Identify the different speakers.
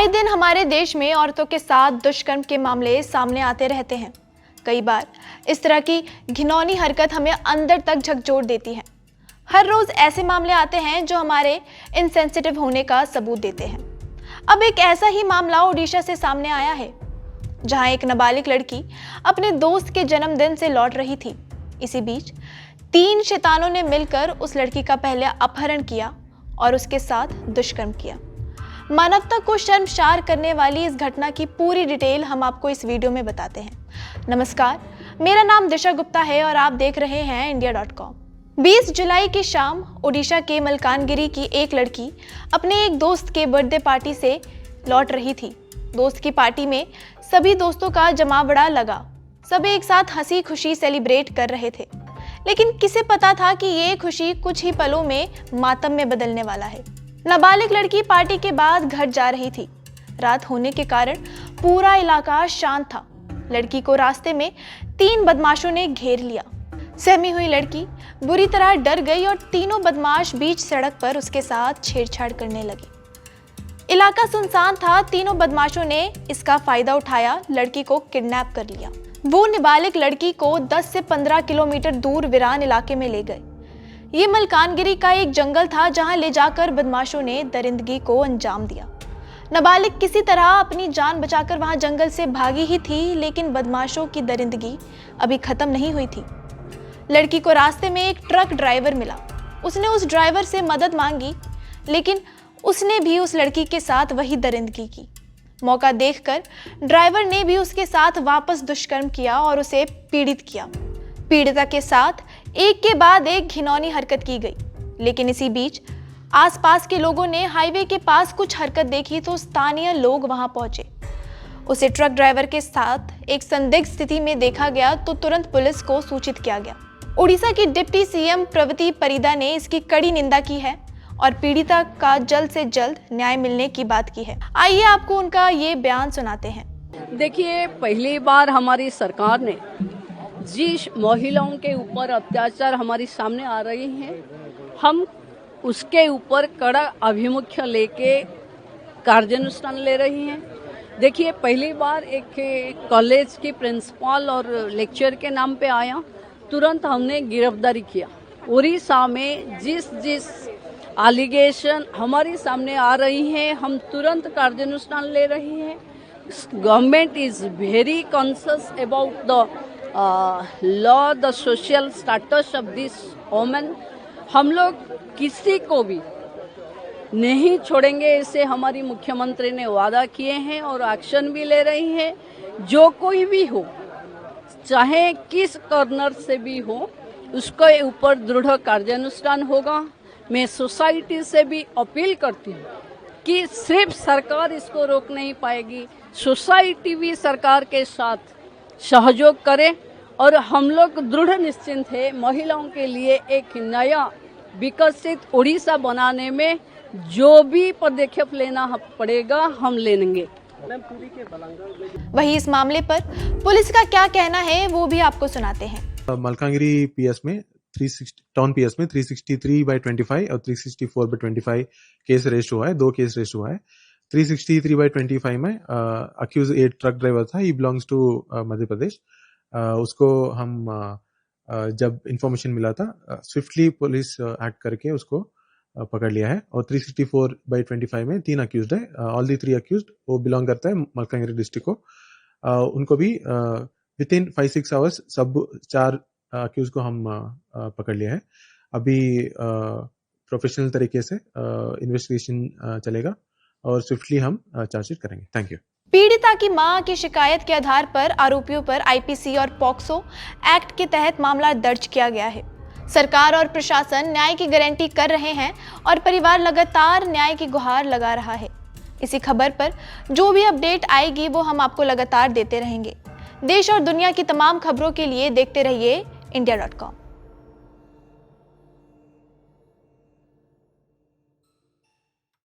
Speaker 1: आए दिन हमारे देश में औरतों के साथ दुष्कर्म के मामले सामने आते रहते हैं। कई बार इस तरह की घिनौनी हरकत हमें अंदर तक झकझोर देती है। हर रोज ऐसे मामले आते हैं जो हमारे इनसेंसिटिव होने का सबूत देते हैं। अब एक ऐसा ही मामला ओडिशा से सामने आया है, जहां एक नाबालिग लड़की अपने दोस्त के जन्मदिन से लौट रही थी। इसी बीच 3 शैतानों ने मिलकर उस लड़की का पहले अपहरण किया और उसके साथ दुष्कर्म किया। मानवता को शर्मसार करने वाली इस घटना की पूरी डिटेल हम आपको इस वीडियो में बताते हैं। नमस्कार, मेरा नाम दिशा गुप्ता है और आप देख रहे हैं India.com। 20 जुलाई की शाम ओडिशा के मलकानगिरी की एक लड़की अपने एक दोस्त के बर्थडे पार्टी से लौट रही थी। दोस्त की पार्टी में सभी दोस्तों का जमावड़ा लगा। सब एक साथ हंसी खुशी सेलिब्रेट कर रहे थे, लेकिन किसे पता था कि ये खुशी कुछ ही पलों में मातम में बदलने वाला है। नाबालिग लड़की पार्टी के बाद घर जा रही थी। रात होने के कारण पूरा इलाका शांत था। लड़की को रास्ते में 3 बदमाशों ने घेर लिया। सहमी हुई लड़की बुरी तरह डर गई और तीनों बदमाश बीच सड़क पर उसके साथ छेड़छाड़ करने लगे। इलाका सुनसान था। तीनों बदमाशों ने इसका फायदा उठाया, लड़की को किडनैप कर लिया। वो नाबालिग लड़की को 10 से 15 किलोमीटर दूर वीरान इलाके में ले गए। ये मलकानगिरी का एक जंगल था, जहां ले जाकर बदमाशों ने दरिंदगी को अंजाम दिया। नाबालिग किसी तरह अपनी जान बचाकर वहां जंगल से भागी ही थी, लेकिन बदमाशों की दरिंदगी अभी खत्म नहीं हुई थी। लड़की को रास्ते में एक ट्रक ड्राइवर मिला। उसने उस ड्राइवर से मदद मांगी, लेकिन उसने भी उस लड़की के साथ वही दरिंदगी की। मौका देखकर ड्राइवर ने भी उसके साथ वापस दुष्कर्म किया और उसे पीड़ित किया। पीड़िता के साथ एक के बाद एक घिनौनी हरकत की गई, लेकिन इसी बीच आसपास के लोगों ने हाईवे के पास कुछ हरकत देखी तो स्थानीय लोग वहां पहुंचे। उसे ट्रक ड्राइवर के साथ एक संदिग्ध स्थिति में देखा गया तो तुरंत पुलिस को सूचित किया गया। ओडिशा की डिप्टी सीएम प्रवती परिदा ने इसकी कड़ी निंदा की है और पीड़िता का जल्द से जल्द न्याय मिलने की बात की है। आइए आपको उनका ये बयान सुनाते हैं।
Speaker 2: देखिए, पहली बार हमारी सरकार ने जिस महिलाओं के ऊपर अत्याचार हमारी सामने आ रही हैं, हम उसके ऊपर कड़ा अभिमुख्य लेके कार्यानुष्ठान ले रही हैं। देखिए, पहली बार एक कॉलेज की प्रिंसिपल और लेक्चर के नाम पे आया, तुरंत हमने गिरफ्तारी किया। उड़ीसा में जिस एलिगेशन हमारे सामने आ रही हैं, हम तुरंत कार्यानुष्ठान ले रही हैं। Government is very conscious about the law, the social status of this women. हम लोग किसी को भी नहीं छोड़ेंगे, इसे हमारी मुख्यमंत्री ने वादा किए हैं और एक्शन भी ले रही हैं। जो कोई भी हो, चाहे किस कॉर्नर से भी हो, उसके ऊपर दृढ़ कार्यानुष्ठान होगा। मैं सोसाइटी से भी अपील करती हूँ कि सिर्फ सरकार इसको रोक नहीं पाएगी, सोसाइटी भी सरकार के साथ सहयोग करे और हम लोग दृढ़ निश्चिंत है महिलाओं के लिए एक नया विकसित ओडिशा बनाने में जो भी पदक्षेप लेना पड़ेगा हम लेंगे।
Speaker 1: वही इस मामले पर पुलिस का क्या कहना है वो भी आपको सुनाते हैं।
Speaker 3: मलकानगिरी पीएस में 360 टाउन पीएस में 363/25 और 364/25 केस रजिस्टर हुआ है। 2 केस रजिस्टर हुआ है। 363/25 में अक्यूज एक ट्रक ड्राइवर था। He belongs to Madhya Pradesh. उसको हम जब इंफॉर्मेशन मिला था, स्विफ्टली पुलिस एक्ट करके उसको पकड़ लिया है। और 364/25 में 3 अक्यूज्ड है। ऑल दी 3 अक्यूज्ड वो बिलोंग करता है मलकानगिरी डिस्ट्रिक्ट को। उनको भी विद इन 5-6 आवर्स सब 4 अक्यूज को हम पकड़ लिया है। अभी प्रोफेशनल तरीके से इन्वेस्टिगेशन चलेगा और स्विफ्टली हम चार्जशीट करेंगे। Thank you.
Speaker 1: पीड़िता की मां की शिकायत के आधार पर आरोपियों पर आईपीसी और पॉक्सो एक्ट के तहत मामला दर्ज किया गया है। सरकार और प्रशासन न्याय की गारंटी कर रहे हैं और परिवार लगातार न्याय की गुहार लगा रहा है। इसी खबर पर जो भी अपडेट आएगी वो हम आपको लगातार देते रहेंगे। देश और दुनिया की तमाम खबरों के लिए देखते रहिए India.com।